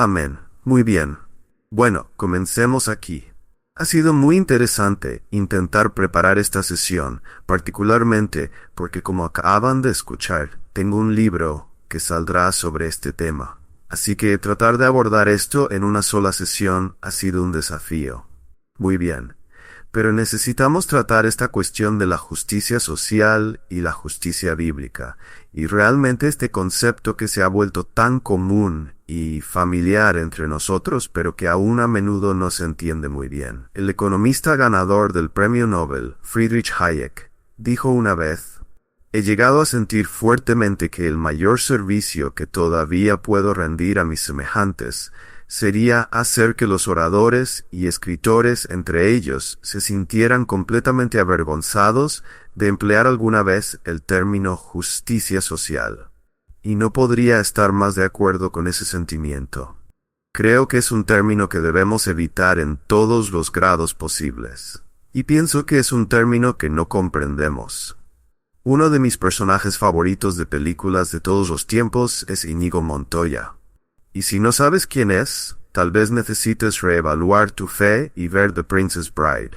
Amén. Muy bien. Bueno, comencemos aquí. Ha sido muy interesante intentar preparar esta sesión, particularmente porque como acaban de escuchar, tengo un libro que saldrá sobre este tema. Así que tratar de abordar esto en una sola sesión ha sido un desafío. Muy bien. Pero necesitamos tratar esta cuestión de la justicia social y la justicia bíblica, y realmente este concepto que se ha vuelto tan común y familiar entre nosotros, pero que aún a menudo no se entiende muy bien. El economista ganador del Premio Nobel, Friedrich Hayek, dijo una vez: "He llegado a sentir fuertemente que el mayor servicio que todavía puedo rendir a mis semejantes sería hacer que los oradores y escritores entre ellos se sintieran completamente avergonzados de emplear alguna vez el término justicia social. Y no podría estar más de acuerdo con ese sentimiento. Creo que es un término que debemos evitar en todos los grados posibles. Y pienso que es un término que no comprendemos. Uno de mis personajes favoritos de películas de todos los tiempos es Íñigo Montoya. Y si no sabes quién es, tal vez necesites reevaluar tu fe y ver The Princess Bride.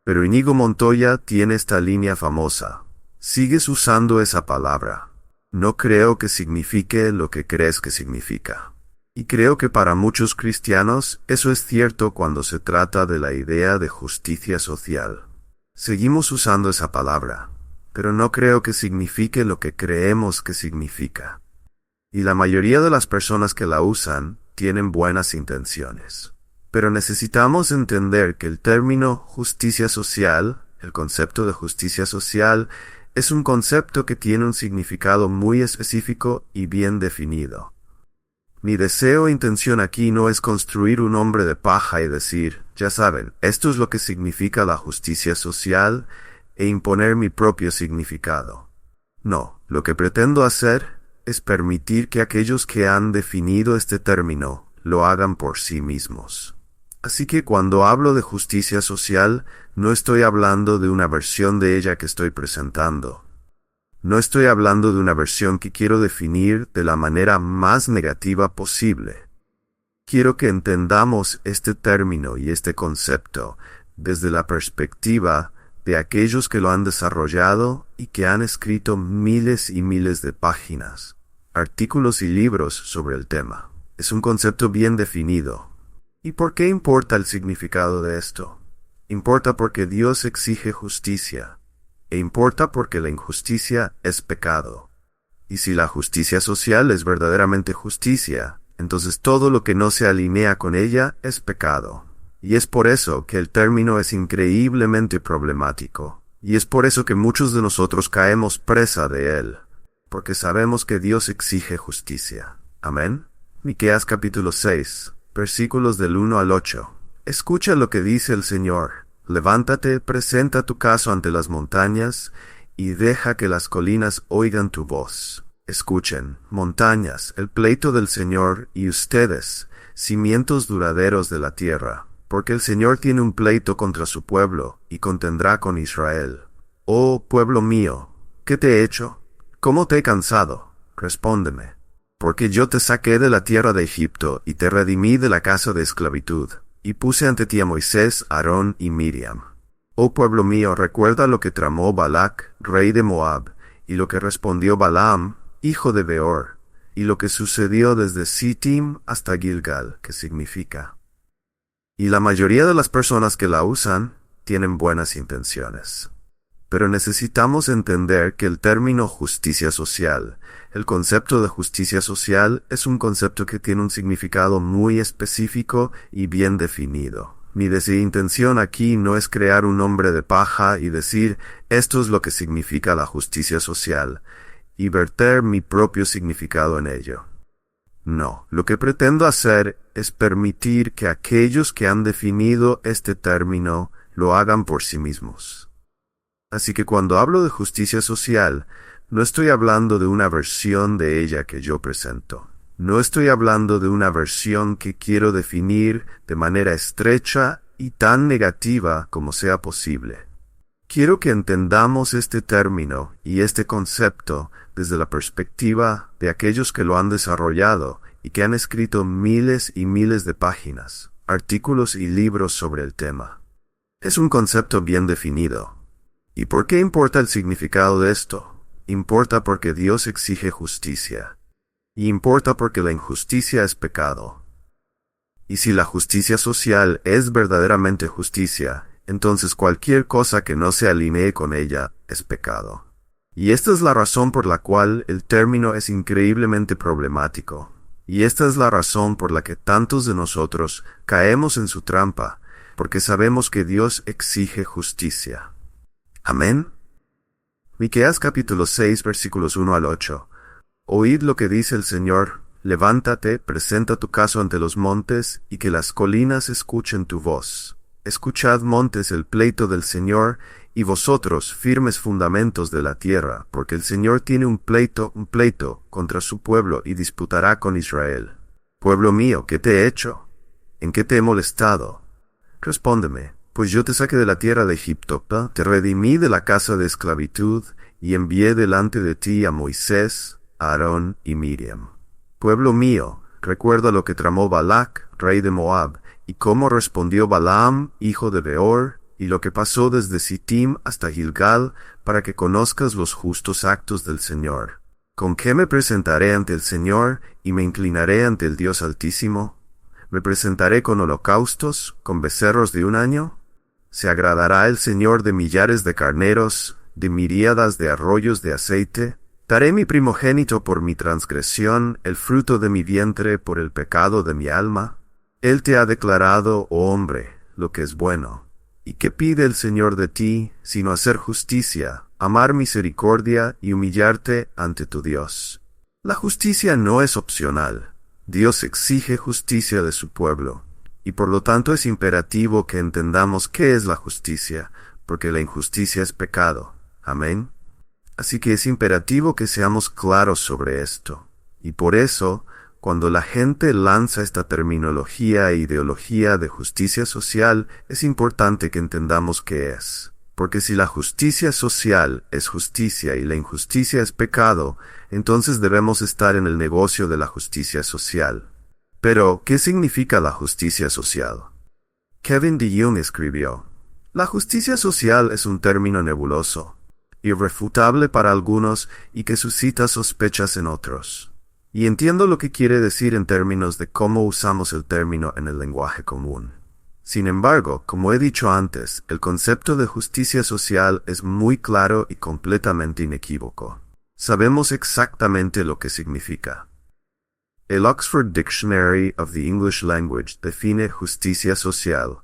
Pero Íñigo Montoya tiene esta línea famosa: "Sigues usando esa palabra. No creo que signifique lo que crees que significa". Y creo que para muchos cristianos eso es cierto cuando se trata de la idea de justicia social. Seguimos usando esa palabra, pero no creo que signifique lo que creemos que significa. Y la mayoría de las personas que la usan tienen buenas intenciones. Pero necesitamos entender que el término justicia social, el concepto de justicia social, es un concepto que tiene un significado muy específico y bien definido. Mi deseo e intención aquí no es construir un hombre de paja y decir, ya saben, esto es lo que significa la justicia social, e imponer mi propio significado. No, lo que pretendo hacer es permitir que aquellos que han definido este término lo hagan por sí mismos. Así que cuando hablo de justicia social, no estoy hablando de una versión de ella que estoy presentando. No estoy hablando de una versión que quiero definir de la manera más negativa posible. Quiero que entendamos este término y este concepto desde la perspectiva de aquellos que lo han desarrollado y que han escrito miles y miles de páginas, artículos y libros sobre el tema. Es un concepto bien definido. ¿Y por qué importa el significado de esto? Importa porque Dios exige justicia, e importa porque la injusticia es pecado. Y si la justicia social es verdaderamente justicia, entonces todo lo que no se alinea con ella es pecado. Y es por eso que el término es increíblemente problemático. Y es por eso que muchos de nosotros caemos presa de él. Porque sabemos que Dios exige justicia. Amén. Miqueas capítulo 6, versículos del 1 al 8. Escucha lo que dice el Señor. Levántate, presenta tu caso ante las montañas, y deja que las colinas oigan tu voz. Escuchen, montañas, el pleito del Señor, y ustedes, cimientos duraderos de la tierra. Porque el Señor tiene un pleito contra su pueblo, y contendrá con Israel. Oh pueblo mío, ¿qué te he hecho? ¿Cómo te he cansado? Respóndeme. Porque yo te saqué de la tierra de Egipto, y te redimí de la casa de esclavitud, y puse ante ti a Moisés, Aarón y Miriam. Oh pueblo mío, recuerda lo que tramó Balac, rey de Moab, y lo que respondió Balaam, hijo de Beor, y lo que sucedió desde Sittim hasta Gilgal, que significa. Y la mayoría de las personas que la usan tienen buenas intenciones. Pero necesitamos entender que el término justicia social, el concepto de justicia social, es un concepto que tiene un significado muy específico y bien definido. Mi intención aquí no es crear un hombre de paja y decir, esto es lo que significa la justicia social, y verter mi propio significado en ello. No, lo que pretendo hacer es permitir que aquellos que han definido este término lo hagan por sí mismos. Así que cuando hablo de justicia social, no estoy hablando de una versión de ella que yo presento. No estoy hablando de una versión que quiero definir de manera estrecha y tan negativa como sea posible. Quiero que entendamos este término y este concepto desde la perspectiva de aquellos que lo han desarrollado y que han escrito miles y miles de páginas, artículos y libros sobre el tema. Es un concepto bien definido. ¿Y por qué importa el significado de esto? Importa porque Dios exige justicia. Y importa porque la injusticia es pecado. Y si la justicia social es verdaderamente justicia, entonces cualquier cosa que no se alinee con ella es pecado. Y esta es la razón por la cual el término es increíblemente problemático. Y esta es la razón por la que tantos de nosotros caemos en su trampa, porque sabemos que Dios exige justicia. Amén. Miqueas capítulo 6 versículos 1 al 8. Oíd lo que dice el Señor, levántate, presenta tu caso ante los montes, y que las colinas escuchen tu voz. Escuchad montes el pleito del Señor, y vosotros firmes fundamentos de la tierra, porque el Señor tiene un pleito contra su pueblo, y disputará con Israel. Pueblo mío, ¿qué te he hecho? ¿En qué te he molestado? Respóndeme, pues yo te saqué de la tierra de Egipto, te redimí de la casa de esclavitud, y envié delante de ti a Moisés, a Aarón y Miriam. Pueblo mío, recuerda lo que tramó Balac, rey de Moab, y cómo respondió Balaam, hijo de Beor, y lo que pasó desde Sittim hasta Gilgal, para que conozcas los justos actos del Señor. ¿Con qué me presentaré ante el Señor, y me inclinaré ante el Dios Altísimo? ¿Me presentaré con holocaustos, con becerros de un año? ¿Se agradará el Señor de millares de carneros, de miríadas de arroyos de aceite? ¿Daré mi primogénito por mi transgresión, el fruto de mi vientre por el pecado de mi alma? Él te ha declarado, oh hombre, lo que es bueno. ¿Y qué pide el Señor de ti, sino hacer justicia, amar misericordia y humillarte ante tu Dios? La justicia no es opcional. Dios exige justicia de su pueblo, y por lo tanto es imperativo que entendamos qué es la justicia, porque la injusticia es pecado. Amén. Así que es imperativo que seamos claros sobre esto, y por eso, cuando la gente lanza esta terminología e ideología de justicia social, es importante que entendamos qué es. Porque si la justicia social es justicia y la injusticia es pecado, entonces debemos estar en el negocio de la justicia social. Pero, ¿qué significa la justicia social? Kevin DeYoung escribió, la justicia social es un término nebuloso, irrefutable para algunos y que suscita sospechas en otros. Y entiendo lo que quiere decir en términos de cómo usamos el término en el lenguaje común. Sin embargo, como he dicho antes, el concepto de justicia social es muy claro y completamente inequívoco. Sabemos exactamente lo que significa. El Oxford Dictionary of the English Language define justicia social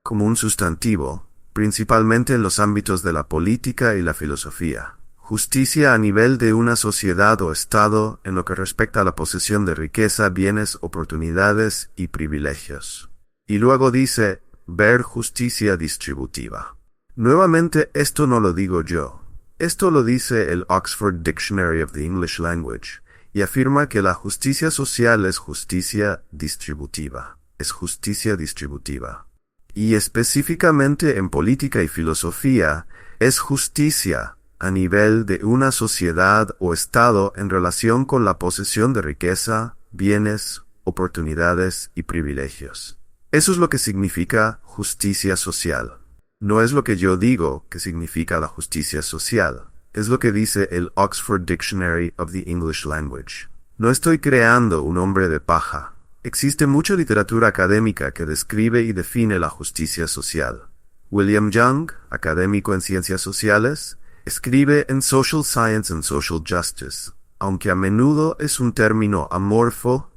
como un sustantivo, principalmente en los ámbitos de la política y la filosofía. Justicia a nivel de una sociedad o estado en lo que respecta a la posesión de riqueza, bienes, oportunidades y privilegios. Y luego dice, ver justicia distributiva. Nuevamente, esto no lo digo yo. Esto lo dice el Oxford Dictionary of the English Language, y afirma que la justicia social es justicia distributiva. Es justicia distributiva. Y específicamente en política y filosofía, es justicia a nivel de una sociedad o estado en relación con la posesión de riqueza, bienes, oportunidades y privilegios. Eso es lo que significa justicia social. No es lo que yo digo que significa la justicia social. Es lo que dice el Oxford Dictionary of the English Language. No estoy creando un hombre de paja. Existe mucha literatura académica que describe y define la justicia social. William Young, académico en ciencias sociales, escribe en Social Science and Social Justice, aunque a menudo es un término amorfo.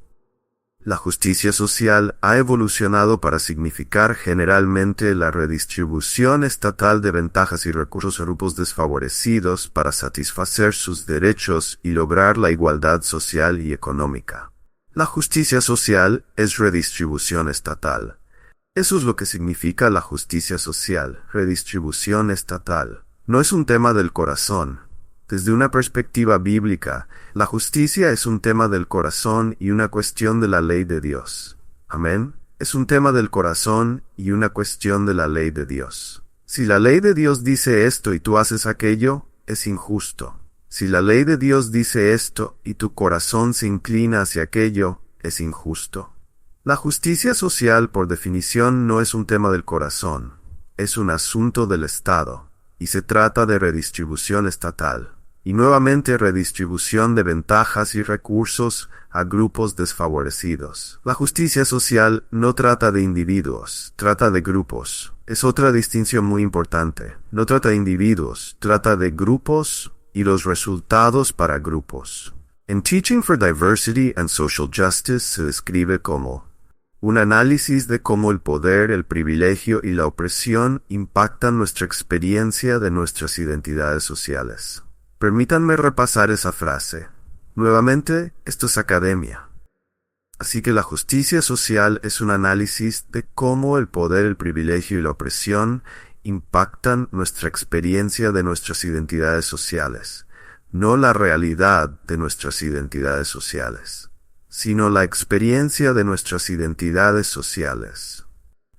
La justicia social ha evolucionado para significar generalmente la redistribución estatal de ventajas y recursos a grupos desfavorecidos para satisfacer sus derechos y lograr la igualdad social y económica. La justicia social es redistribución estatal. Eso es lo que significa la justicia social, redistribución estatal. No es un tema del corazón. Desde una perspectiva bíblica, la justicia es un tema del corazón y una cuestión de la ley de Dios. Amén. Es un tema del corazón y una cuestión de la ley de Dios. Si la ley de Dios dice esto y tú haces aquello, es injusto. Si la ley de Dios dice esto y tu corazón se inclina hacia aquello, es injusto. La justicia social, por definición, no es un tema del corazón, es un asunto del Estado, y se trata de redistribución estatal, y nuevamente redistribución de ventajas y recursos a grupos desfavorecidos. La justicia social no trata de individuos, trata de grupos. Es otra distinción muy importante. No trata de individuos, trata de grupos y los resultados para grupos. En Teaching for Diversity and Social Justice se describe como un análisis de cómo el poder, el privilegio y la opresión impactan nuestra experiencia de nuestras identidades sociales. Permítanme repasar esa frase. Nuevamente, esto es academia. Así que la justicia social es un análisis de cómo el poder, el privilegio y la opresión impactan nuestra experiencia de nuestras identidades sociales, no la realidad de nuestras identidades sociales, sino la experiencia de nuestras identidades sociales.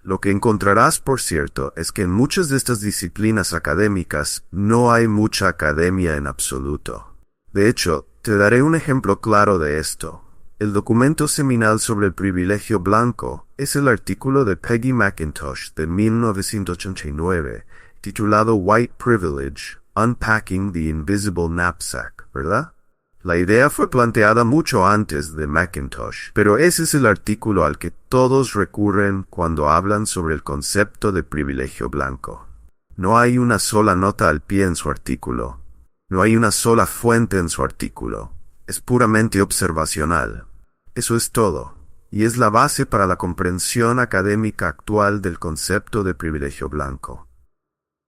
Lo que encontrarás, por cierto, es que en muchas de estas disciplinas académicas no hay mucha academia en absoluto. De hecho, te daré un ejemplo claro de esto. El documento seminal sobre el privilegio blanco es el artículo de Peggy McIntosh de 1989, titulado White Privilege, Unpacking the Invisible Knapsack, ¿verdad? La idea fue planteada mucho antes de McIntosh, pero ese es el artículo al que todos recurren cuando hablan sobre el concepto de privilegio blanco. No hay una sola nota al pie en su artículo. No hay una sola fuente en su artículo. Es puramente observacional. Eso es todo, y es la base para la comprensión académica actual del concepto de privilegio blanco.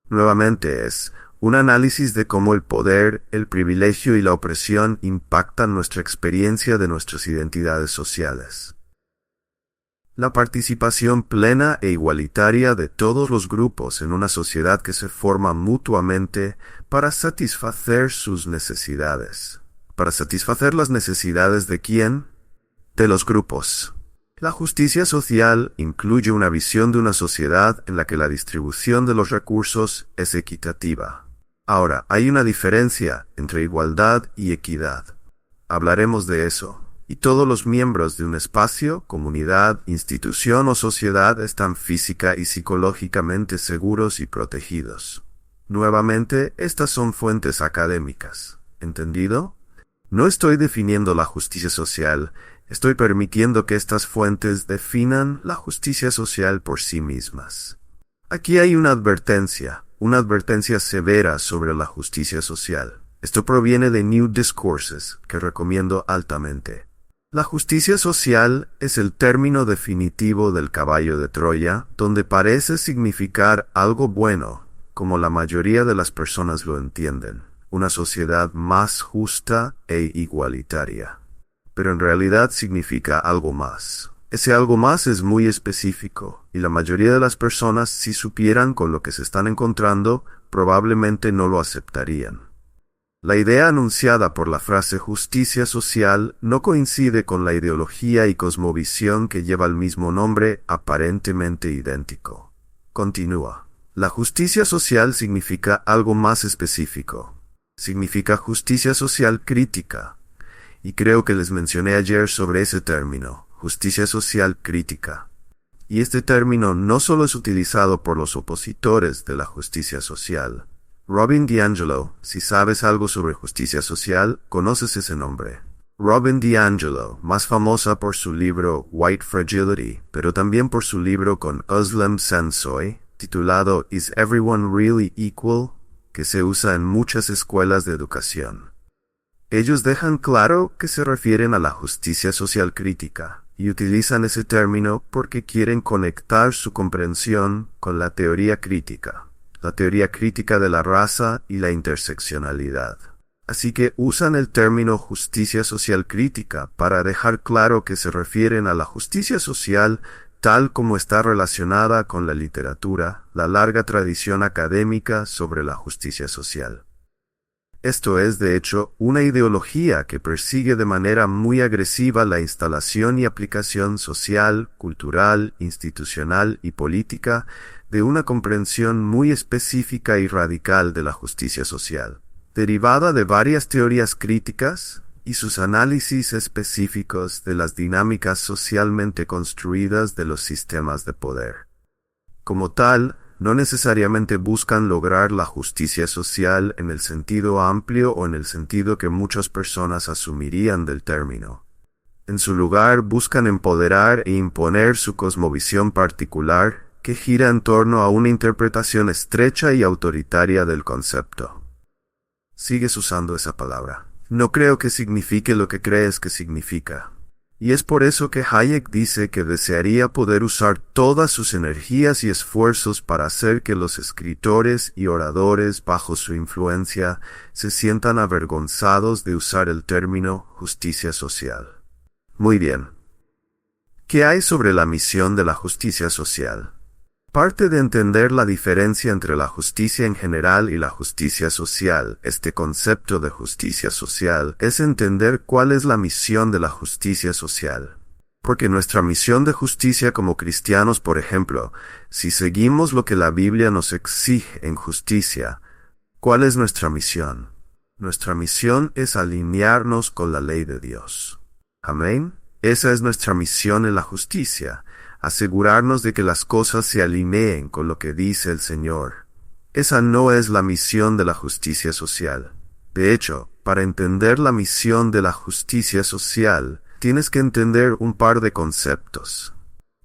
Nuevamente es un análisis de cómo el poder, el privilegio y la opresión impactan nuestra experiencia de nuestras identidades sociales. La participación plena e igualitaria de todos los grupos en una sociedad que se forma mutuamente para satisfacer sus necesidades. ¿Para satisfacer las necesidades de quién? De los grupos. La justicia social incluye una visión de una sociedad en la que la distribución de los recursos es equitativa. Ahora, hay una diferencia entre igualdad y equidad. Hablaremos de eso. Y todos los miembros de un espacio, comunidad, institución o sociedad están física y psicológicamente seguros y protegidos. Nuevamente, estas son fuentes académicas. ¿Entendido? No estoy definiendo la justicia social, estoy permitiendo que estas fuentes definan la justicia social por sí mismas. Aquí hay una advertencia severa sobre la justicia social. Esto proviene de New Discourses, que recomiendo altamente. La justicia social es el término definitivo del caballo de Troya, donde parece significar algo bueno, como la mayoría de las personas lo entienden, una sociedad más justa e igualitaria. Pero en realidad significa algo más. Ese algo más es muy específico, y la mayoría de las personas, si supieran con lo que se están encontrando, probablemente no lo aceptarían. La idea anunciada por la frase justicia social no coincide con la ideología y cosmovisión que lleva el mismo nombre aparentemente idéntico. Continúa. La justicia social significa algo más específico. Significa justicia social crítica. Y creo que les mencioné ayer sobre ese término, justicia social crítica. Y este término no solo es utilizado por los opositores de la justicia social. Robin DiAngelo, si sabes algo sobre justicia social, conoces ese nombre. Robin DiAngelo, más famosa por su libro White Fragility, pero también por su libro con Özlem Sansoy, titulado Is Everyone Really Equal?, que se usa en muchas escuelas de educación. Ellos dejan claro que se refieren a la justicia social crítica, y utilizan ese término porque quieren conectar su comprensión con la teoría crítica de la raza y la interseccionalidad. Así que usan el término justicia social crítica para dejar claro que se refieren a la justicia social tal como está relacionada con la literatura, la larga tradición académica sobre la justicia social. Esto es, de hecho, una ideología que persigue de manera muy agresiva la instalación y aplicación social, cultural, institucional y política de una comprensión muy específica y radical de la justicia social, derivada de varias teorías críticas, y sus análisis específicos de las dinámicas socialmente construidas de los sistemas de poder. Como tal, no necesariamente buscan lograr la justicia social en el sentido amplio o en el sentido que muchas personas asumirían del término. En su lugar, buscan empoderar e imponer su cosmovisión particular que gira en torno a una interpretación estrecha y autoritaria del concepto. Sigues usando esa palabra. No creo que signifique lo que crees que significa. Y es por eso que Hayek dice que desearía poder usar todas sus energías y esfuerzos para hacer que los escritores y oradores bajo su influencia se sientan avergonzados de usar el término justicia social. Muy bien. ¿Qué hay sobre la misión de la justicia social? Parte de entender la diferencia entre la justicia en general y la justicia social, este concepto de justicia social, es entender cuál es la misión de la justicia social. Porque nuestra misión de justicia como cristianos, por ejemplo, si seguimos lo que la Biblia nos exige en justicia, ¿cuál es nuestra misión? Nuestra misión es alinearnos con la ley de Dios. Amén. Esa es nuestra misión en la justicia. Asegurarnos de que las cosas se alineen con lo que dice el Señor. Esa no es la misión de la justicia social. De hecho, para entender la misión de la justicia social, tienes que entender un par de conceptos.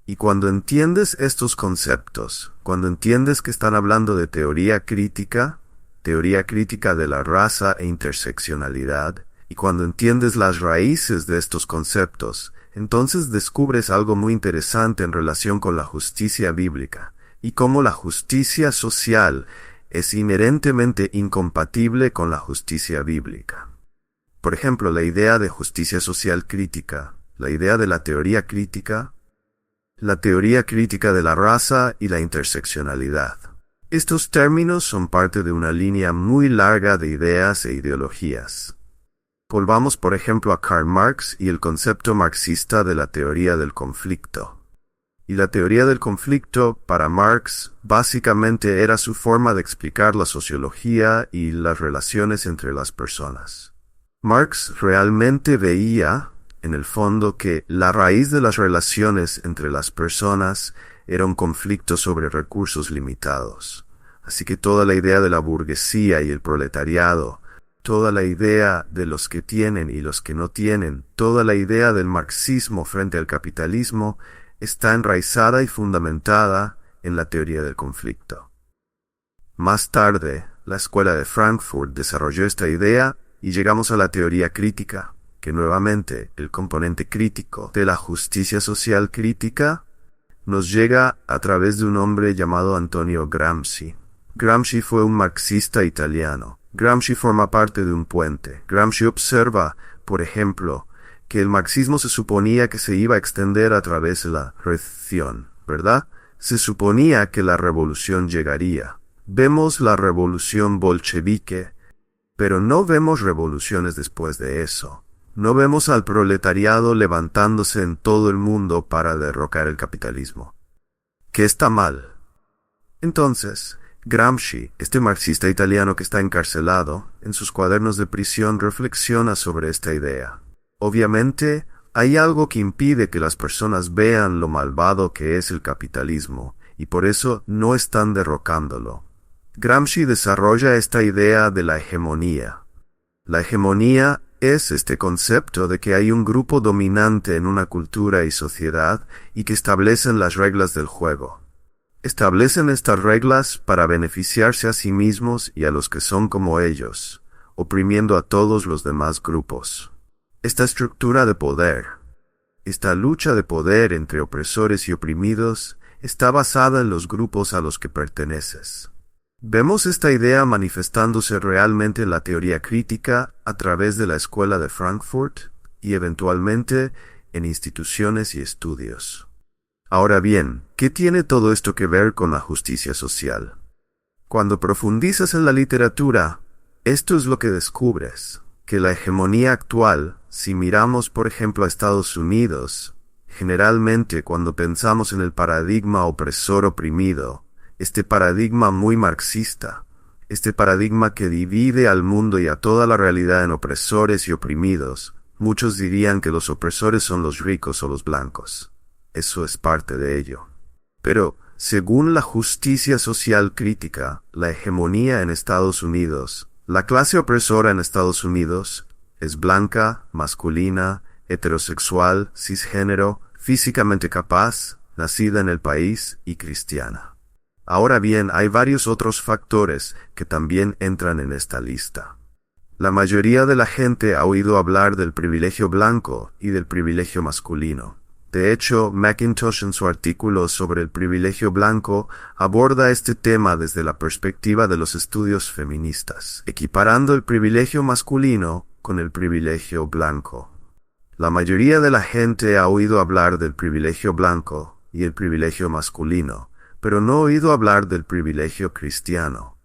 Y cuando entiendes estos conceptos, cuando entiendes que están hablando de teoría crítica de la raza e interseccionalidad, y cuando entiendes las raíces de estos conceptos, entonces descubres algo muy interesante en relación con la justicia bíblica, y cómo la justicia social es inherentemente incompatible con la justicia bíblica. Por ejemplo, la idea de justicia social crítica, la idea de la teoría crítica de la raza y la interseccionalidad. Estos términos son parte de una línea muy larga de ideas e ideologías. Volvamos por ejemplo a Karl Marx y el concepto marxista de la teoría del conflicto. Y la teoría del conflicto, para Marx, básicamente era su forma de explicar la sociología y las relaciones entre las personas. Marx realmente veía, en el fondo, que la raíz de las relaciones entre las personas era un conflicto sobre recursos limitados. Así que toda la idea de la burguesía y el proletariado, toda la idea de los que tienen y los que no tienen, toda la idea del marxismo frente al capitalismo, está enraizada y fundamentada en la teoría del conflicto. Más tarde, la Escuela de Frankfurt desarrolló esta idea y llegamos a la teoría crítica, que nuevamente el componente crítico de la justicia social crítica nos llega a través de un hombre llamado Antonio Gramsci. Gramsci fue un marxista italiano. Gramsci forma parte de un puente. Gramsci observa, por ejemplo, que el marxismo se suponía que se iba a extender a través de la reacción, ¿verdad? Se suponía que la revolución llegaría. Vemos la revolución bolchevique, pero no vemos revoluciones después de eso. No vemos al proletariado levantándose en todo el mundo para derrocar el capitalismo. ¿Qué está mal? Entonces, Gramsci, este marxista italiano que está encarcelado, en sus cuadernos de prisión reflexiona sobre esta idea. Obviamente, hay algo que impide que las personas vean lo malvado que es el capitalismo, y por eso no están derrocándolo. Gramsci desarrolla esta idea de la hegemonía. La hegemonía es este concepto de que hay un grupo dominante en una cultura y sociedad y que establecen las reglas del juego. Establecen estas reglas para beneficiarse a sí mismos y a los que son como ellos, oprimiendo a todos los demás grupos. Esta estructura de poder, esta lucha de poder entre opresores y oprimidos, está basada en los grupos a los que perteneces. Vemos esta idea manifestándose realmente en la teoría crítica a través de la Escuela de Frankfurt y eventualmente en instituciones y estudios. Ahora bien, ¿qué tiene todo esto que ver con la justicia social? Cuando profundizas en la literatura, esto es lo que descubres, que la hegemonía actual, si miramos por ejemplo a Estados Unidos, generalmente cuando pensamos en el paradigma opresor-oprimido, este paradigma muy marxista, Este paradigma que divide al mundo y a toda la realidad en opresores y oprimidos. Muchos dirían que los opresores son los ricos o los blancos. Eso es parte de ello. Pero, según la justicia social crítica, la hegemonía en Estados Unidos, la clase opresora en Estados Unidos es blanca, masculina, heterosexual, cisgénero, físicamente capaz, nacida en el país y cristiana. Ahora bien, hay varios otros factores que también entran en esta lista. La mayoría de la gente ha oído hablar del privilegio blanco y del privilegio masculino. De hecho, McIntosh en su artículo sobre el privilegio blanco aborda este tema desde la perspectiva de los estudios feministas, equiparando el privilegio masculino con el privilegio blanco. La mayoría de la gente ha oído hablar del privilegio blanco y el privilegio masculino, pero no ha oído hablar del privilegio cristiano.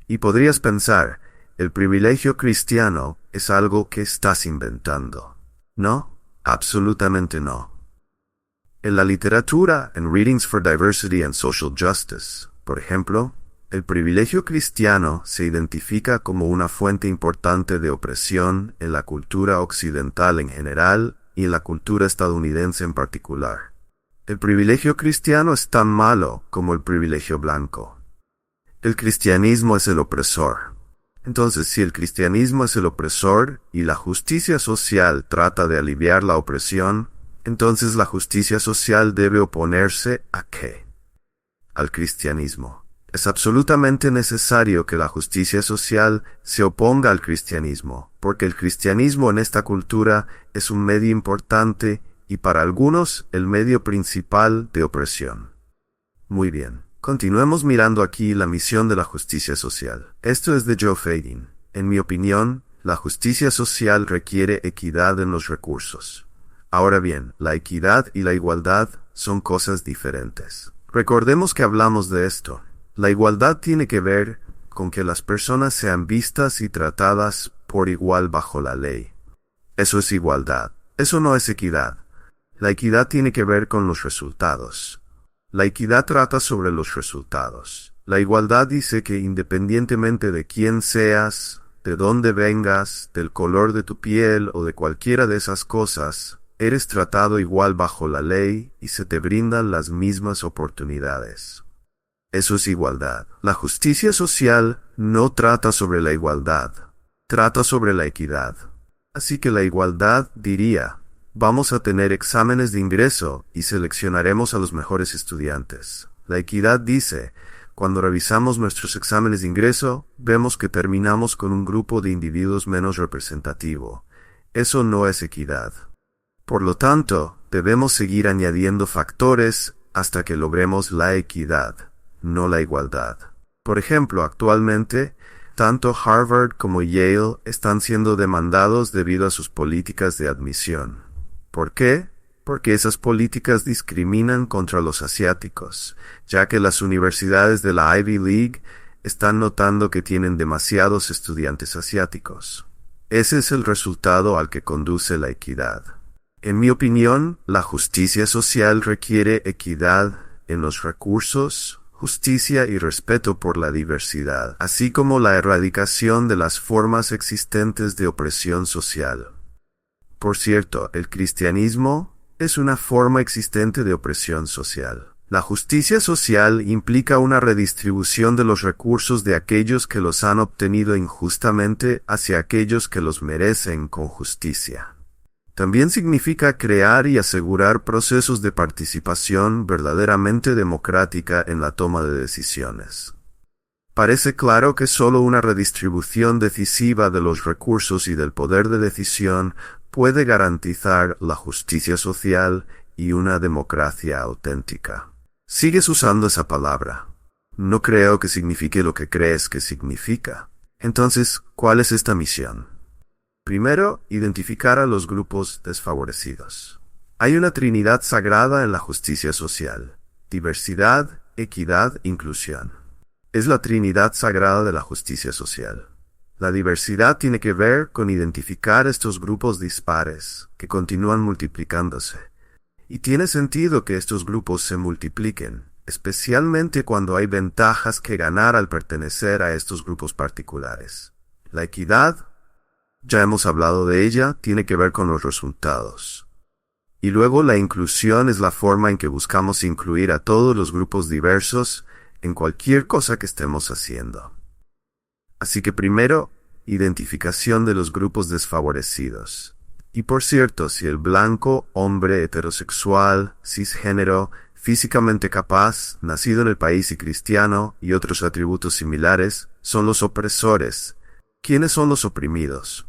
Y podrías pensar, el privilegio cristiano es algo que estás inventando. ¿No? Absolutamente no. En la literatura, en Readings for Diversity and Social Justice, por ejemplo, el privilegio cristiano se identifica como una fuente importante de opresión en la cultura occidental en general y en la cultura estadounidense en particular. El privilegio cristiano es tan malo como el privilegio blanco. El cristianismo es el opresor. Entonces, si el cristianismo es el opresor y la justicia social trata de aliviar la opresión, entonces la justicia social debe oponerse ¿a qué? Al cristianismo. Es absolutamente necesario que la justicia social se oponga al cristianismo, porque el cristianismo en esta cultura es un medio importante y para algunos el medio principal de opresión. Muy bien. Continuemos mirando aquí la misión de la justicia social. Esto es de Joe Fading. En mi opinión, la justicia social requiere equidad en los recursos. Ahora bien, la equidad y la igualdad son cosas diferentes. Recordemos que hablamos de esto. La igualdad tiene que ver con que las personas sean vistas y tratadas por igual bajo la ley. Eso es igualdad. Eso no es equidad. La equidad tiene que ver con los resultados. La equidad trata sobre los resultados. La igualdad dice que independientemente de quién seas, de dónde vengas, del color de tu piel o de cualquiera de esas cosas, eres tratado igual bajo la ley y se te brindan las mismas oportunidades. Eso es igualdad. La justicia social no trata sobre la igualdad, trata sobre la equidad. Así que la igualdad diría, vamos a tener exámenes de ingreso y seleccionaremos a los mejores estudiantes. La equidad dice, cuando revisamos nuestros exámenes de ingreso, vemos que terminamos con un grupo de individuos menos representativo. Eso no es equidad. Por lo tanto, debemos seguir añadiendo factores hasta que logremos la equidad, no la igualdad. Por ejemplo, actualmente, tanto Harvard como Yale están siendo demandados debido a sus políticas de admisión. ¿Por qué? Porque esas políticas discriminan contra los asiáticos, ya que las universidades de la Ivy League están notando que tienen demasiados estudiantes asiáticos. Ese es el resultado al que conduce la equidad. En mi opinión, la justicia social requiere equidad en los recursos, justicia y respeto por la diversidad, así como la erradicación de las formas existentes de opresión social. Por cierto, el cristianismo es una forma existente de opresión social. La justicia social implica una redistribución de los recursos de aquellos que los han obtenido injustamente hacia aquellos que los merecen con justicia. También significa crear y asegurar procesos de participación verdaderamente democrática en la toma de decisiones. Parece claro que solo una redistribución decisiva de los recursos y del poder de decisión puede garantizar la justicia social y una democracia auténtica. Sigues usando esa palabra. No creo que signifique lo que crees que significa. Entonces, ¿cuál es esta misión? Primero, identificar a los grupos desfavorecidos. Hay una trinidad sagrada en la justicia social: diversidad, equidad, inclusión. Es la trinidad sagrada de la justicia social. La diversidad tiene que ver con identificar estos grupos dispares que continúan multiplicándose. Y tiene sentido que estos grupos se multipliquen, especialmente cuando hay ventajas que ganar al pertenecer a estos grupos particulares. La equidad, ya hemos hablado de ella, tiene que ver con los resultados. Y luego la inclusión es la forma en que buscamos incluir a todos los grupos diversos en cualquier cosa que estemos haciendo. Así que primero, identificación de los grupos desfavorecidos. Y por cierto, si el blanco, hombre, heterosexual, cisgénero, físicamente capaz, nacido en el país y cristiano, y otros atributos similares, son los opresores. ¿Quiénes son los oprimidos?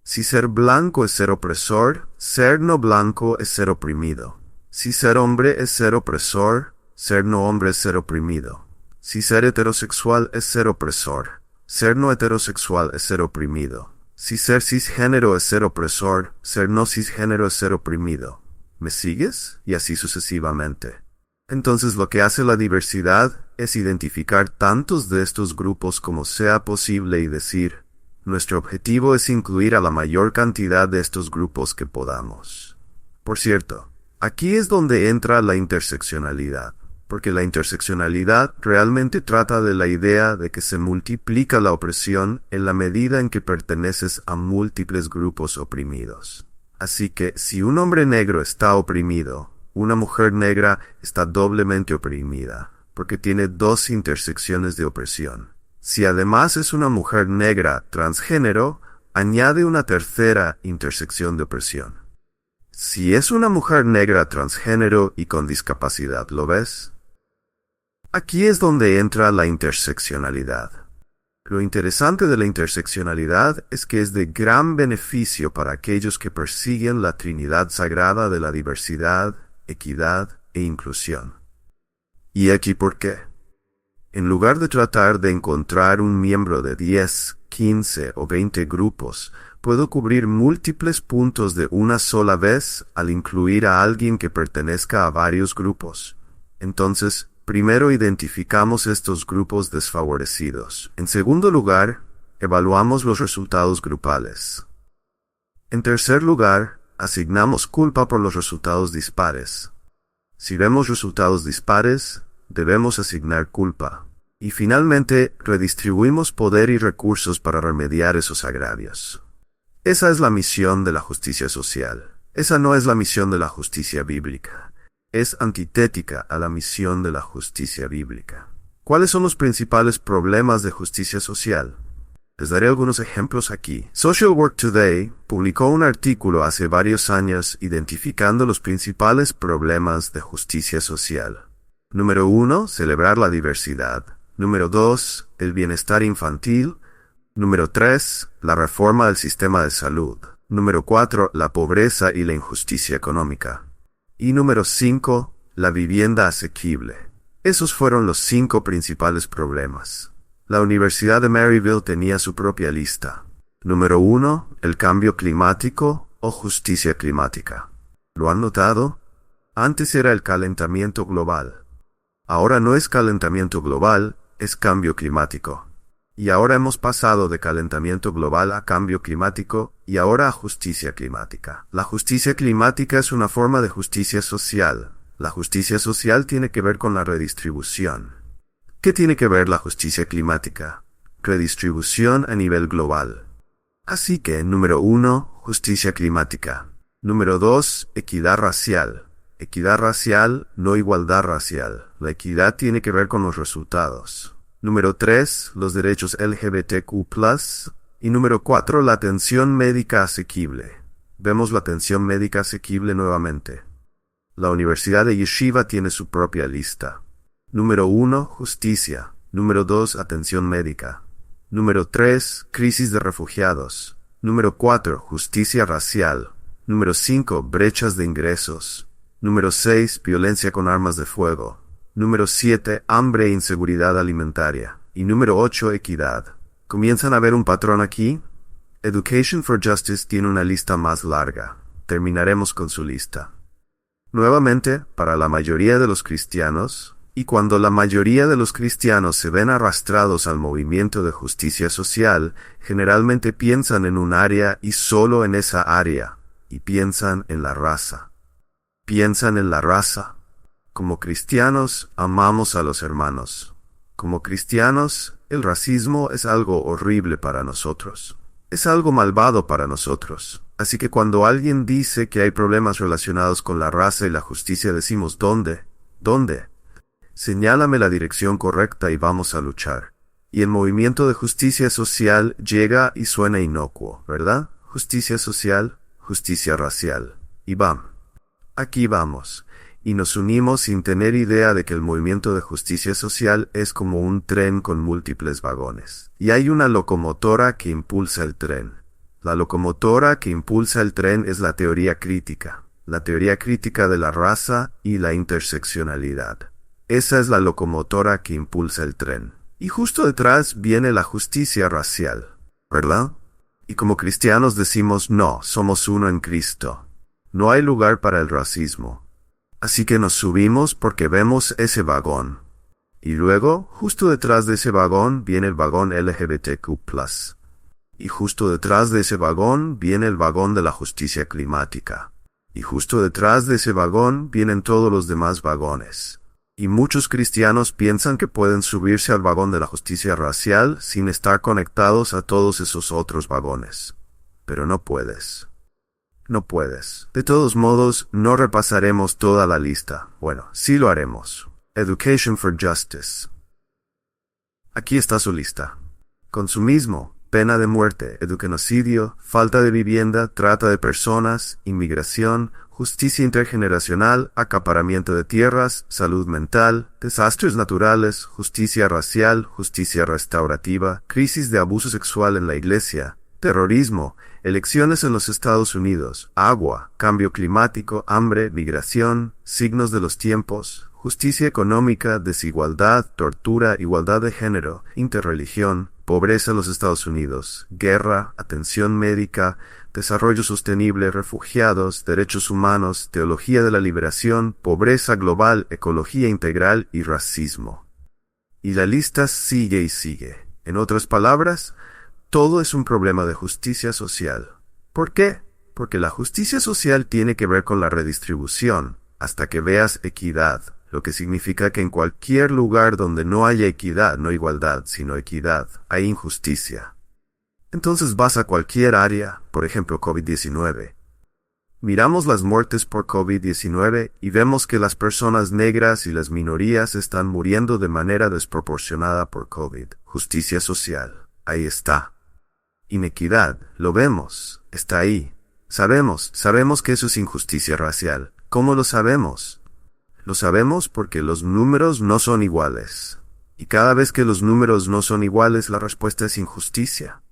Si ser blanco es ser opresor, ser no blanco es ser oprimido. Si ser hombre es ser opresor, ser no hombre es ser oprimido. Si ser heterosexual es ser opresor, ser no heterosexual es ser oprimido. Si ser cisgénero es ser opresor, ser no cisgénero es ser oprimido. ¿Me sigues? Y así sucesivamente. Entonces lo que hace la diversidad es identificar tantos de estos grupos como sea posible y decir, nuestro objetivo es incluir a la mayor cantidad de estos grupos que podamos. Por cierto, aquí es donde entra la interseccionalidad, porque la interseccionalidad realmente trata de la idea de que se multiplica la opresión en la medida en que perteneces a múltiples grupos oprimidos. Así que si un hombre negro está oprimido, una mujer negra está doblemente oprimida, porque tiene dos intersecciones de opresión. Si además es una mujer negra transgénero, añade una tercera intersección de opresión. Si es una mujer negra transgénero y con discapacidad, ¿lo ves? Aquí es donde entra la interseccionalidad. Lo interesante de la interseccionalidad es que es de gran beneficio para aquellos que persiguen la Trinidad Sagrada de la diversidad, equidad e inclusión. ¿Y aquí por qué? En lugar de tratar de encontrar un miembro de 10, 15 o 20 grupos, puedo cubrir múltiples puntos de una sola vez al incluir a alguien que pertenezca a varios grupos. Entonces, primero identificamos estos grupos desfavorecidos. En segundo lugar, evaluamos los resultados grupales. En tercer lugar, asignamos culpa por los resultados dispares. Si vemos resultados dispares, debemos asignar culpa. Y finalmente, redistribuimos poder y recursos para remediar esos agravios. Esa es la misión de la justicia social. Esa no es la misión de la justicia bíblica. Es antitética a la misión de la justicia bíblica. ¿Cuáles son los principales problemas de justicia social? Les daré algunos ejemplos aquí. Social Work Today publicó un artículo hace varios años identificando los principales problemas de justicia social. Número 1, celebrar la diversidad. Número 2, el bienestar infantil. Número 3, la reforma del sistema de salud. Número 4, la pobreza y la injusticia económica. Y número 5, la vivienda asequible. Esos fueron los 5 principales problemas. La Universidad de Maryville tenía su propia lista. Número 1, el cambio climático o justicia climática. ¿Lo han notado? Antes era el calentamiento global. Ahora no es calentamiento global, es cambio climático. Y ahora hemos pasado de calentamiento global a cambio climático y ahora a justicia climática. La justicia climática es una forma de justicia social. La justicia social tiene que ver con la redistribución. ¿Qué tiene que ver la justicia climática? Redistribución a nivel global. Así que, número 1, justicia climática. Número 2, equidad racial. Equidad racial, no igualdad racial. La equidad tiene que ver con los resultados. Número 3, los derechos LGBTQ+. Y número 4, la atención médica asequible. Vemos la atención médica asequible nuevamente. La Universidad de Yeshiva tiene su propia lista. Número 1, justicia. Número 2, atención médica. Número 3, crisis de refugiados. Número 4, justicia racial. Número 5, brechas de ingresos. Número 6, violencia con armas de fuego. Número 7, hambre e inseguridad alimentaria. Y número 8, equidad. ¿Comienzan a ver un patrón aquí? Education for Justice tiene una lista más larga. Terminaremos con su lista. Nuevamente, para la mayoría de los cristianos, y cuando la mayoría de los cristianos se ven arrastrados al movimiento de justicia social, generalmente piensan en un área y solo en esa área, y piensan en la raza. Piensan en la raza. Como cristianos, amamos a los hermanos. Como cristianos, el racismo es algo horrible para nosotros. Es algo malvado para nosotros. Así que cuando alguien dice que hay problemas relacionados con la raza y la justicia, decimos ¿dónde? ¿Dónde? Señálame la dirección correcta y vamos a luchar. Y el movimiento de justicia social llega y suena inocuo, ¿verdad? Justicia social, justicia racial. Y ¡bam! Aquí vamos. Y nos unimos sin tener idea de que el movimiento de justicia social es como un tren con múltiples vagones. Y hay una locomotora que impulsa el tren. La locomotora que impulsa el tren es la teoría crítica de la raza y la interseccionalidad. Esa es la locomotora que impulsa el tren. Y justo detrás viene la justicia racial, ¿verdad? Y como cristianos decimos no, somos uno en Cristo. No hay lugar para el racismo. Así que nos subimos porque vemos ese vagón. Y luego, justo detrás de ese vagón, viene el vagón LGBTQ+. Y justo detrás de ese vagón viene el vagón de la justicia climática. Y justo detrás de ese vagón vienen todos los demás vagones. Y muchos cristianos piensan que pueden subirse al vagón de la justicia racial sin estar conectados a todos esos otros vagones. Pero no puedes. No puedes. De todos modos, no repasaremos toda la lista. Bueno, sí lo haremos. Education for Justice. Aquí está su lista. Consumismo, pena de muerte, educanocidio, falta de vivienda, trata de personas, inmigración, justicia intergeneracional, acaparamiento de tierras, salud mental, desastres naturales, justicia racial, justicia restaurativa, crisis de abuso sexual en la iglesia, terrorismo, elecciones en los Estados Unidos, agua, cambio climático, hambre, migración, signos de los tiempos, justicia económica, desigualdad, tortura, igualdad de género, interreligión, pobreza en los Estados Unidos, guerra, atención médica, desarrollo sostenible, refugiados, derechos humanos, teología de la liberación, pobreza global, ecología integral y racismo. Y la lista sigue y sigue. En otras palabras, todo es un problema de justicia social. ¿Por qué? Porque la justicia social tiene que ver con la redistribución, hasta que veas equidad, lo que significa que en cualquier lugar donde no haya equidad, no igualdad, sino equidad, hay injusticia. Entonces vas a cualquier área, por ejemplo COVID-19. Miramos las muertes por COVID-19 y vemos que las personas negras y las minorías están muriendo de manera desproporcionada por COVID. Justicia social. Ahí está. Inequidad. Lo vemos. Está ahí. Sabemos que eso es injusticia racial. ¿Cómo lo sabemos? Lo sabemos porque los números no son iguales. Y cada vez que los números no son iguales, la respuesta es injusticia.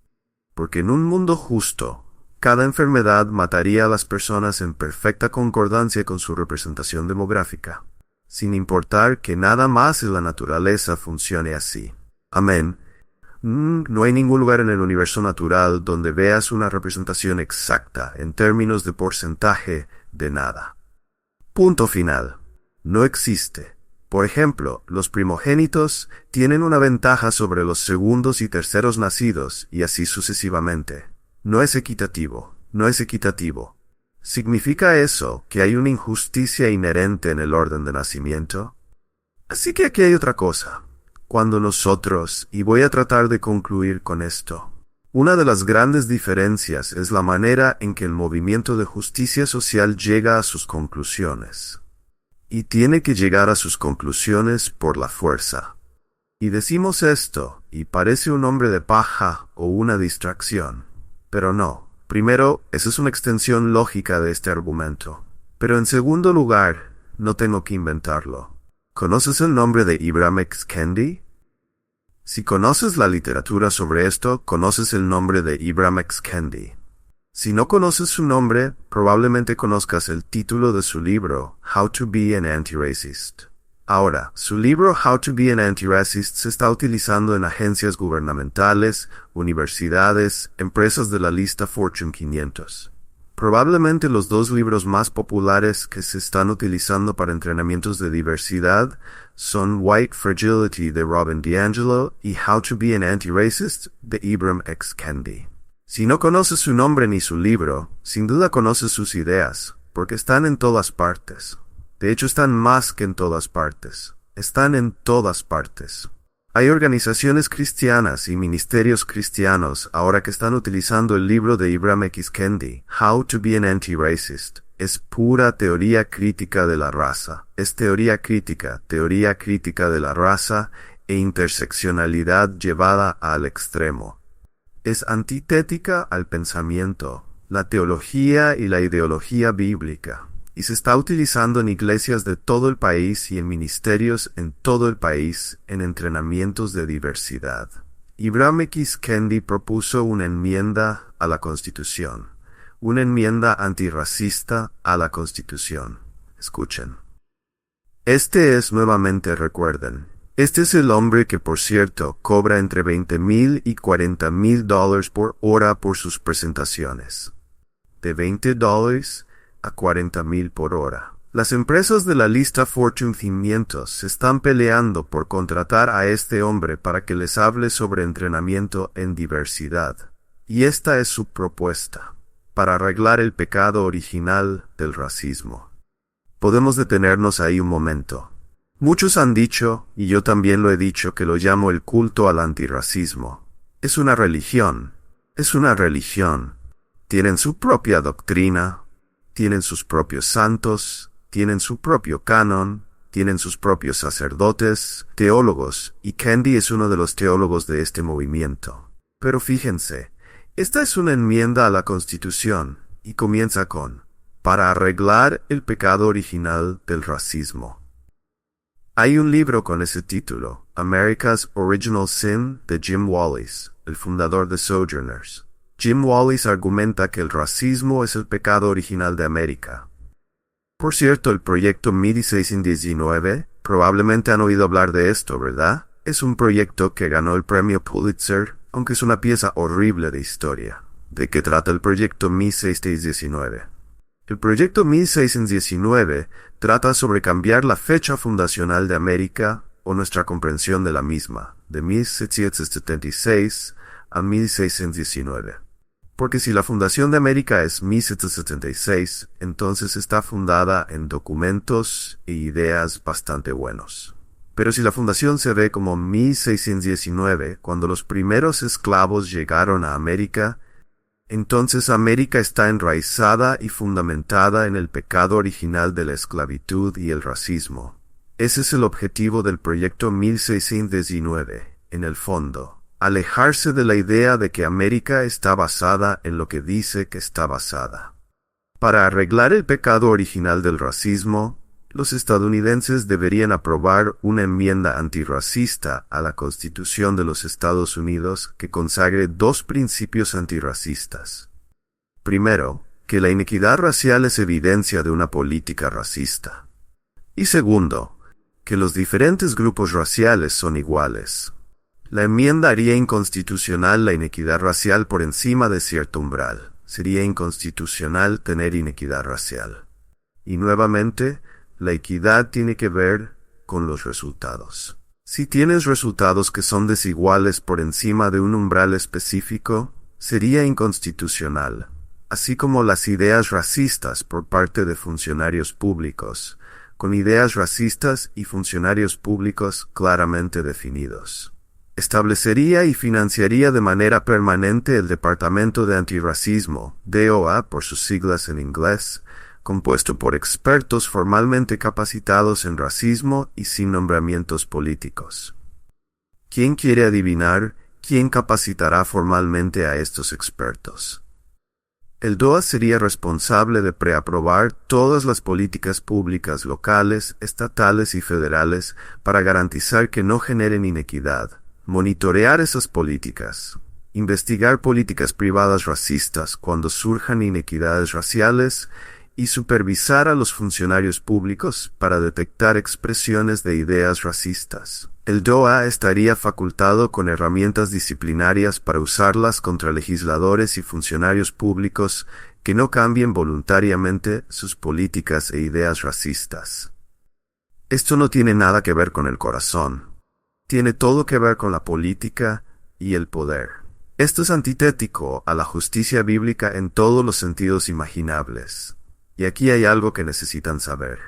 Porque en un mundo justo, cada enfermedad mataría a las personas en perfecta concordancia con su representación demográfica, sin importar que nada más en la naturaleza funcione así. Amén. No hay ningún lugar en el universo natural donde veas una representación exacta en términos de porcentaje de nada. Punto final. No existe. Por ejemplo, los primogénitos tienen una ventaja sobre los segundos y terceros nacidos, y así sucesivamente. No es equitativo. No es equitativo. ¿Significa eso que hay una injusticia inherente en el orden de nacimiento? Así que aquí hay otra cosa. Cuando nosotros, y voy a tratar de concluir con esto, una de las grandes diferencias es la manera en que el movimiento de justicia social llega a sus conclusiones. Y tiene que llegar a sus conclusiones por la fuerza. Y decimos esto, y parece un hombre de paja o una distracción. Pero no. Primero, esa es una extensión lógica de este argumento. Pero en segundo lugar, no tengo que inventarlo. ¿Conoces el nombre de Ibram X. Kendi? Si conoces la literatura sobre esto, conoces el nombre de Ibram X. Kendi. Si no conoces su nombre, probablemente conozcas el título de su libro, How to be an Anti-Racist. Ahora, su libro How to be an Anti-Racist se está utilizando en agencias gubernamentales, universidades, empresas de la lista Fortune 500. Probablemente los dos libros más populares que se están utilizando para entrenamientos de diversidad son White Fragility de Robin DiAngelo y How to be an Anti-Racist de Ibram X. Kendi. Si no conoces su nombre ni su libro, sin duda conoces sus ideas, porque están en todas partes. De hecho, están más que en todas partes. Están en todas partes. Hay organizaciones cristianas y ministerios cristianos ahora que están utilizando el libro de Ibram X. Kendi, How to be an Anti-Racist. Es pura teoría crítica de la raza. Es teoría crítica de la raza e interseccionalidad llevada al extremo. Es antitética al pensamiento, la teología y la ideología bíblica, y se está utilizando en iglesias de todo el país y en ministerios en todo el país en entrenamientos de diversidad. Ibram X. Kendi propuso una enmienda a la Constitución, una enmienda antirracista a la Constitución. Escuchen. Este es nuevamente, recuerden, este es el hombre que, por cierto, cobra entre $20,000 y $40,000 por hora por sus presentaciones. De $20 a $40,000 por hora. Las empresas de la lista Fortune 500 se están peleando por contratar a este hombre para que les hable sobre entrenamiento en diversidad. Y esta es su propuesta, para arreglar el pecado original del racismo. Podemos detenernos ahí un momento. Muchos han dicho, y yo también lo he dicho, que lo llamo el culto al antirracismo. Es una religión. Es una religión. Tienen su propia doctrina, tienen sus propios santos, tienen su propio canon, tienen sus propios sacerdotes, teólogos, y Kendi es uno de los teólogos de este movimiento. Pero fíjense, esta es una enmienda a la Constitución, y comienza con, para arreglar el pecado original del racismo. Hay un libro con ese título, America's Original Sin, de Jim Wallis, el fundador de Sojourners. Jim Wallis argumenta que el racismo es el pecado original de América. Por cierto, el proyecto 1619, probablemente han oído hablar de esto, ¿verdad? Es un proyecto que ganó el premio Pulitzer, aunque es una pieza horrible de historia. ¿De qué trata el proyecto 1619? El proyecto 1619 trata sobre cambiar la fecha fundacional de América o nuestra comprensión de la misma, de 1776 a 1619. Porque si la fundación de América es 1776, entonces está fundada en documentos e ideas bastante buenos. Pero si la fundación se ve como 1619, cuando los primeros esclavos llegaron a América, entonces América está enraizada y fundamentada en el pecado original de la esclavitud y el racismo. Ese es el objetivo del proyecto 1619, en el fondo. Alejarse de la idea de que América está basada en lo que dice que está basada. Para arreglar el pecado original del racismo, los estadounidenses deberían aprobar una enmienda antirracista a la Constitución de los Estados Unidos que consagre dos principios antirracistas. Primero, que la inequidad racial es evidencia de una política racista. Y segundo, que los diferentes grupos raciales son iguales. La enmienda haría inconstitucional la inequidad racial por encima de cierto umbral. Sería inconstitucional tener inequidad racial. Y nuevamente, la equidad tiene que ver con los resultados. Si tienes resultados que son desiguales por encima de un umbral específico, sería inconstitucional, así como las ideas racistas por parte de funcionarios públicos, con ideas racistas y funcionarios públicos claramente definidos. Establecería y financiaría de manera permanente el Departamento de Antirracismo, DOA por sus siglas en inglés, compuesto por expertos formalmente capacitados en racismo y sin nombramientos políticos. ¿Quién quiere adivinar quién capacitará formalmente a estos expertos? El DOA sería responsable de preaprobar todas las políticas públicas locales, estatales y federales para garantizar que no generen inequidad, monitorear esas políticas, investigar políticas privadas racistas cuando surjan inequidades raciales y supervisar a los funcionarios públicos para detectar expresiones de ideas racistas. El DOA estaría facultado con herramientas disciplinarias para usarlas contra legisladores y funcionarios públicos que no cambien voluntariamente sus políticas e ideas racistas. Esto no tiene nada que ver con el corazón. Tiene todo que ver con la política y el poder. Esto es antitético a la justicia bíblica en todos los sentidos imaginables. Y aquí hay algo que necesitan saber.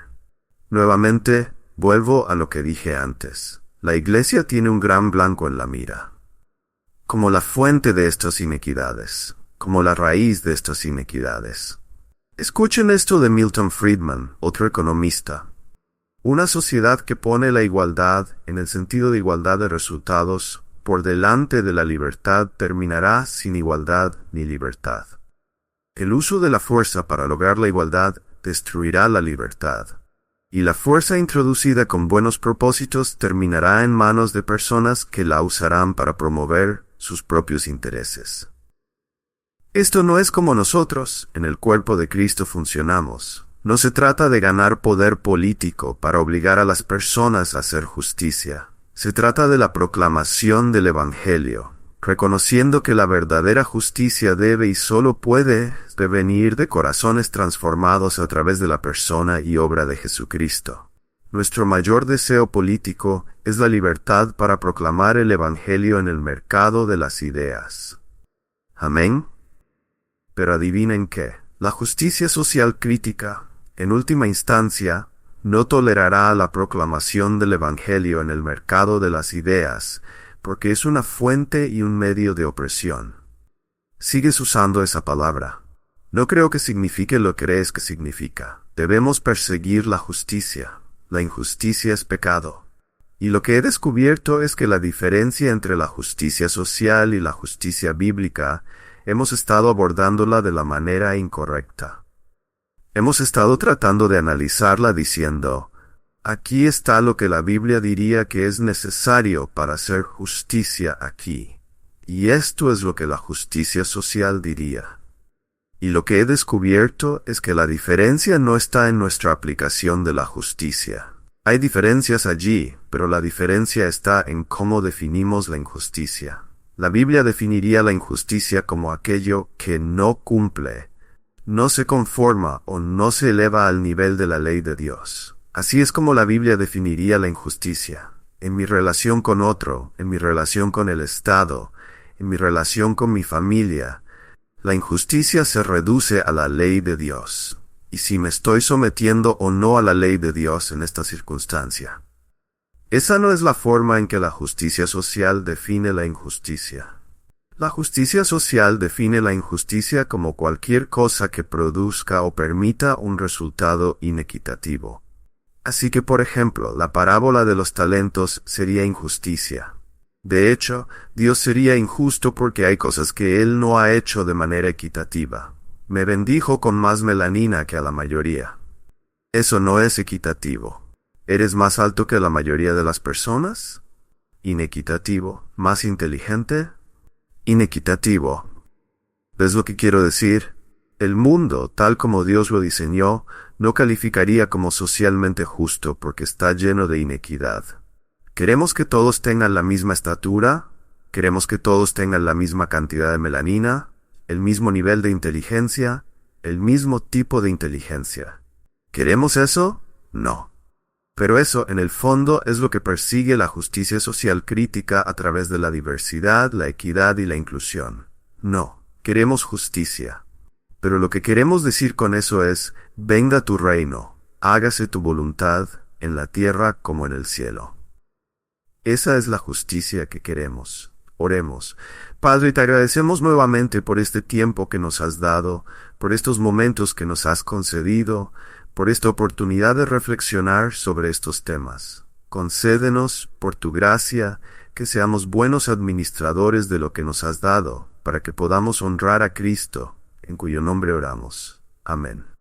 Nuevamente, vuelvo a lo que dije antes. La Iglesia tiene un gran blanco en la mira. Como la fuente de estas inequidades, como la raíz de estas inequidades. Escuchen esto de Milton Friedman, otro economista. Una sociedad que pone la igualdad, en el sentido de igualdad de resultados, por delante de la libertad terminará sin igualdad ni libertad. El uso de la fuerza para lograr la igualdad destruirá la libertad. Y la fuerza introducida con buenos propósitos terminará en manos de personas que la usarán para promover sus propios intereses. Esto no es como nosotros, en el cuerpo de Cristo funcionamos. No se trata de ganar poder político para obligar a las personas a hacer justicia. Se trata de la proclamación del Evangelio, reconociendo que la verdadera justicia debe y solo puede venir de corazones transformados a través de la persona y obra de Jesucristo. Nuestro mayor deseo político es la libertad para proclamar el Evangelio en el mercado de las ideas. Amén. Pero adivinen qué, la justicia social crítica, en última instancia, no tolerará la proclamación del Evangelio en el mercado de las ideas, porque es una fuente y un medio de opresión. Sigues usando esa palabra. No creo que signifique lo que crees que significa. Debemos perseguir la justicia. La injusticia es pecado. Y lo que he descubierto es que la diferencia entre la justicia social y la justicia bíblica, hemos estado abordándola de la manera incorrecta. Hemos estado tratando de analizarla diciendo, aquí está lo que la Biblia diría que es necesario para hacer justicia aquí. Y esto es lo que la justicia social diría. Y lo que he descubierto es que la diferencia no está en nuestra aplicación de la justicia. Hay diferencias allí, pero la diferencia está en cómo definimos la injusticia. La Biblia definiría la injusticia como aquello que no cumple, no se conforma o no se eleva al nivel de la ley de Dios. Así es como la Biblia definiría la injusticia. En mi relación con otro, en mi relación con el Estado, en mi relación con mi familia, la injusticia se reduce a la ley de Dios. Y si me estoy sometiendo o no a la ley de Dios en esta circunstancia. Esa no es la forma en que la justicia social define la injusticia. La justicia social define la injusticia como cualquier cosa que produzca o permita un resultado inequitativo. Así que, por ejemplo, la parábola de los talentos sería injusticia. De hecho, Dios sería injusto porque hay cosas que Él no ha hecho de manera equitativa. Me bendijo con más melanina que a la mayoría. Eso no es equitativo. ¿Eres más alto que la mayoría de las personas? Inequitativo. ¿Más inteligente? Inequitativo. ¿Ves lo que quiero decir? El mundo, tal como Dios lo diseñó, no calificaría como socialmente justo porque está lleno de inequidad. ¿Queremos que todos tengan la misma estatura? ¿Queremos que todos tengan la misma cantidad de melanina? ¿El mismo nivel de inteligencia? ¿El mismo tipo de inteligencia? ¿Queremos eso? No. Pero eso, en el fondo, es lo que persigue la justicia social crítica a través de la diversidad, la equidad y la inclusión. No, queremos justicia. Pero lo que queremos decir con eso es, venga tu reino, hágase tu voluntad, en la tierra como en el cielo. Esa es la justicia que queremos. Oremos. Padre, te agradecemos nuevamente por este tiempo que nos has dado, por estos momentos que nos has concedido, por esta oportunidad de reflexionar sobre estos temas. Concédenos, por tu gracia, que seamos buenos administradores de lo que nos has dado, para que podamos honrar a Cristo, en cuyo nombre oramos. Amén.